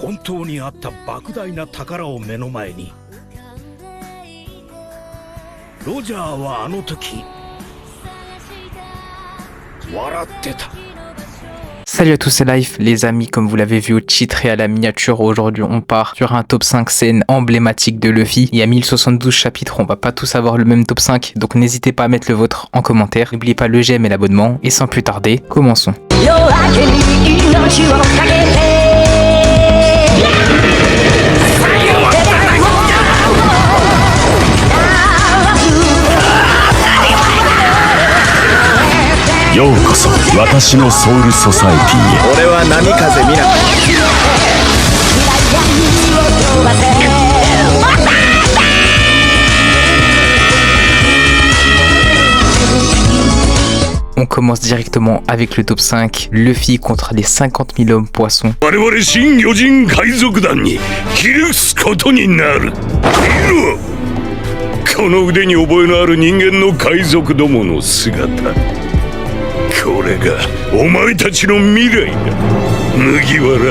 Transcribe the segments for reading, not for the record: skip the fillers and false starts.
本当にあった莫大な宝を目の前に、ロジャーはあの時笑ってた。 Salut à tous, c'est Life, les amis, comme vous l'avez vu au titre et à la miniature, aujourd'hui on part sur un top 5 scènes emblématiques de Luffy. Il y a 1072 chapitres, on va pas tous avoir le même top 5, donc n'hésitez pas à mettre le vôtre en commentaire. N'oubliez pas le j'aime et l'abonnement, et sans plus tarder, commençons. On commence directement avec le top 5, Luffy contre les 50 000 hommes poissons.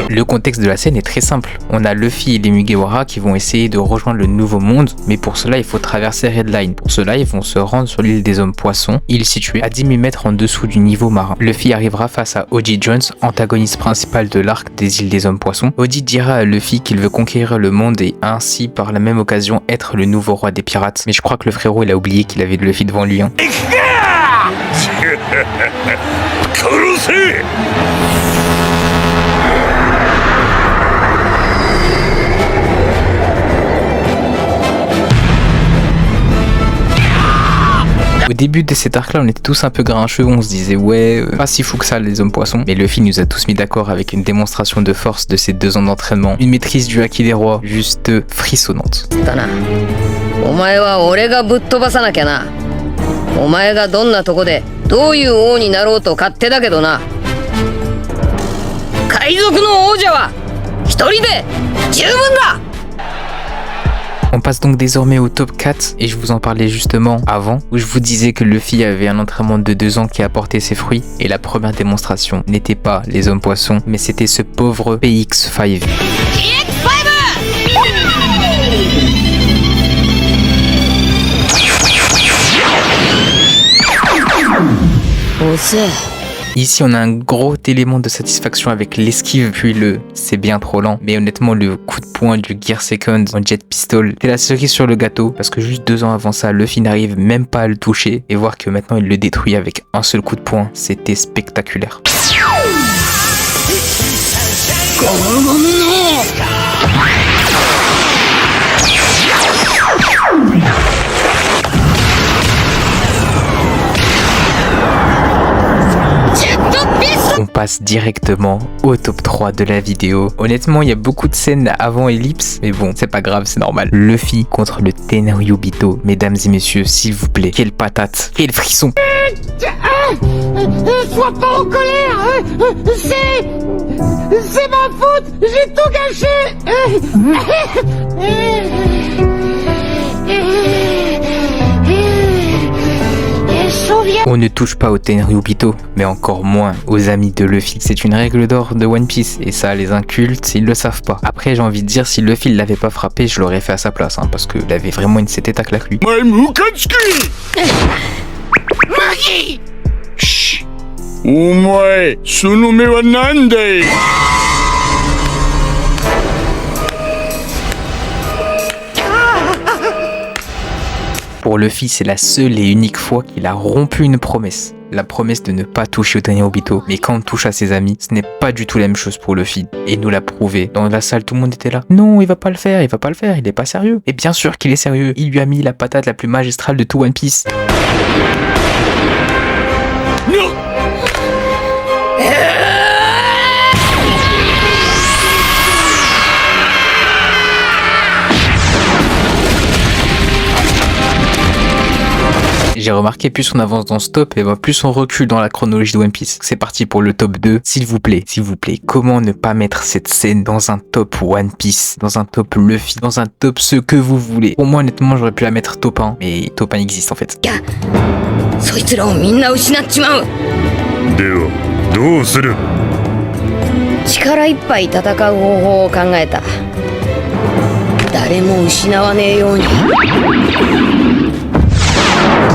Le contexte de la scène est très simple. On a Luffy et les Mugiwara qui vont essayer de rejoindre le nouveau monde, mais pour cela il faut traverser Red Line. Pour cela ils vont se rendre sur l'île des hommes poissons. Il est situé à 10 000 mètres en dessous du niveau marin. Luffy arrivera face à Oji Jones, antagoniste principal de l'arc des îles des hommes poissons. Oji dira à Luffy qu'il veut conquérir le monde et ainsi par la même occasion être le nouveau roi des pirates. Mais je crois que le frérot il a oublié qu'il avait Luffy devant lui. Au début de cet arc là on était tous un peu grincheux, on se disait ouais pas si fou que ça les hommes poissons, mais Luffy nous a tous mis d'accord avec une démonstration de force de ses 2 ans d'entraînement, une maîtrise du haki des rois juste frissonnante. On passe donc désormais au top 4 et je vous en parlais justement avant où je vous disais que Luffy avait un entraînement de 2 ans qui a porté ses fruits et la première démonstration n'était pas les hommes poissons mais c'était ce pauvre PX5. Ici on a un gros élément de satisfaction avec l'esquive puis le c'est bien trop lent, mais honnêtement le coup de poing du Gear Second en Jet Pistol c'est la cerise sur le gâteau parce que juste 2 ans avant ça Luffy n'arrive même pas à le toucher et voir que maintenant il le détruit avec un seul coup de poing, c'était spectaculaire. On passe directement au top 3 de la vidéo. Honnêtement, il y a beaucoup de scènes avant Ellipse, mais bon, c'est pas grave, c'est normal. Luffy contre le Tenryubito. Mesdames et messieurs, s'il vous plaît, quelle patate, quel frisson. Sois pas en colère, c'est ma faute, j'ai tout gâché. On ne touche pas au Tenryubito, mais encore moins aux amis de Luffy. C'est une règle d'or de One Piece, et ça les incultes, ils le savent pas. Après j'ai envie de dire, si Luffy l'avait pas frappé, je l'aurais fait à sa place, parce qu'il avait vraiment une cette à claque lui. Pour Luffy, c'est la seule et unique fois qu'il a rompu une promesse. La promesse de ne pas toucher au Tenryubito. Mais quand on touche à ses amis, ce n'est pas du tout la même chose pour Luffy. Et il nous l'a prouvé. Dans la salle, tout le monde était là. Non, il va pas le faire, il est pas sérieux. Et bien sûr qu'il est sérieux. Il lui a mis la patate la plus magistrale de tout One Piece. Non. J'ai remarqué plus on avance dans ce top et plus on recule dans la chronologie de One Piece. C'est parti pour le top 2. S'il vous plaît, comment ne pas mettre cette scène dans un top One Piece, dans un top Luffy, dans un top ce que vous voulez. Pour moi honnêtement j'aurais pu la mettre top 1, mais top 1 existe en fait. 力いっぱい戦う方法を考えた。誰も失わねえように。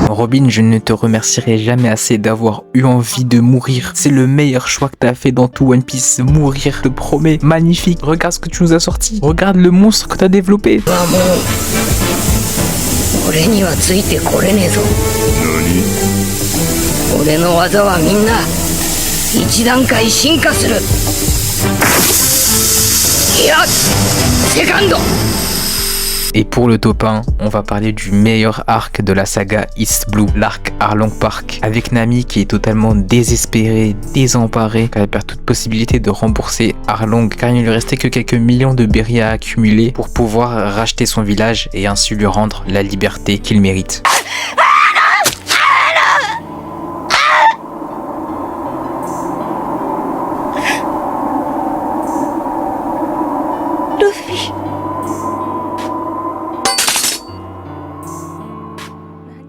Robin, je ne te remercierai jamais assez d'avoir eu envie de mourir. C'est le meilleur choix que t'as fait dans tout One Piece. Mourir, je te promets. Magnifique. Regarde ce que tu nous as sorti. Regarde le monstre que t'as développé. 俺にはついてこれねえぞ。俺の技はみんな一段階進化する。いや、セカンド。 Et pour le top 1, on va parler du meilleur arc de la saga East Blue, l'arc Arlong Park, avec Nami qui est totalement désespérée, désemparée, car elle perd toute possibilité de rembourser Arlong, car il ne lui restait que quelques millions de berries à accumuler pour pouvoir racheter son village et ainsi lui rendre la liberté qu'il mérite. Luffy.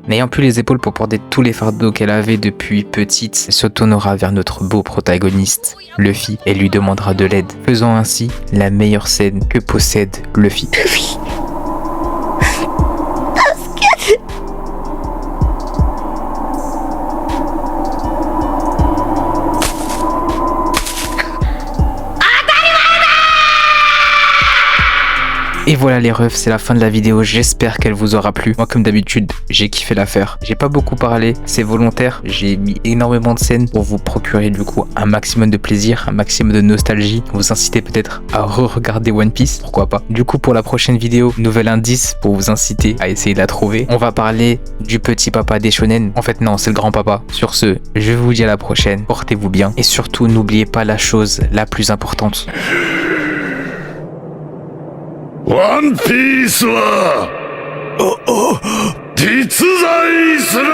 N'ayant plus les épaules pour porter tous les fardeaux qu'elle avait depuis petite, elle se tournera vers notre beau protagoniste, Luffy, et lui demandera de l'aide, faisant ainsi la meilleure scène que possède Luffy. Luffy. Et voilà les refs, c'est la fin de la vidéo, j'espère qu'elle vous aura plu. Moi comme d'habitude, j'ai kiffé la faire. J'ai pas beaucoup parlé, c'est volontaire, j'ai mis énormément de scènes pour vous procurer du coup un maximum de plaisir, un maximum de nostalgie, vous inciter peut-être à re-regarder One Piece, pourquoi pas. Du coup pour la prochaine vidéo, nouvel indice pour vous inciter à essayer de la trouver. On va parler du petit papa des shonen, en fait non, c'est le grand papa. Sur ce, je vous dis à la prochaine, portez-vous bien et surtout n'oubliez pas la chose la plus importante. ワンピースは実在する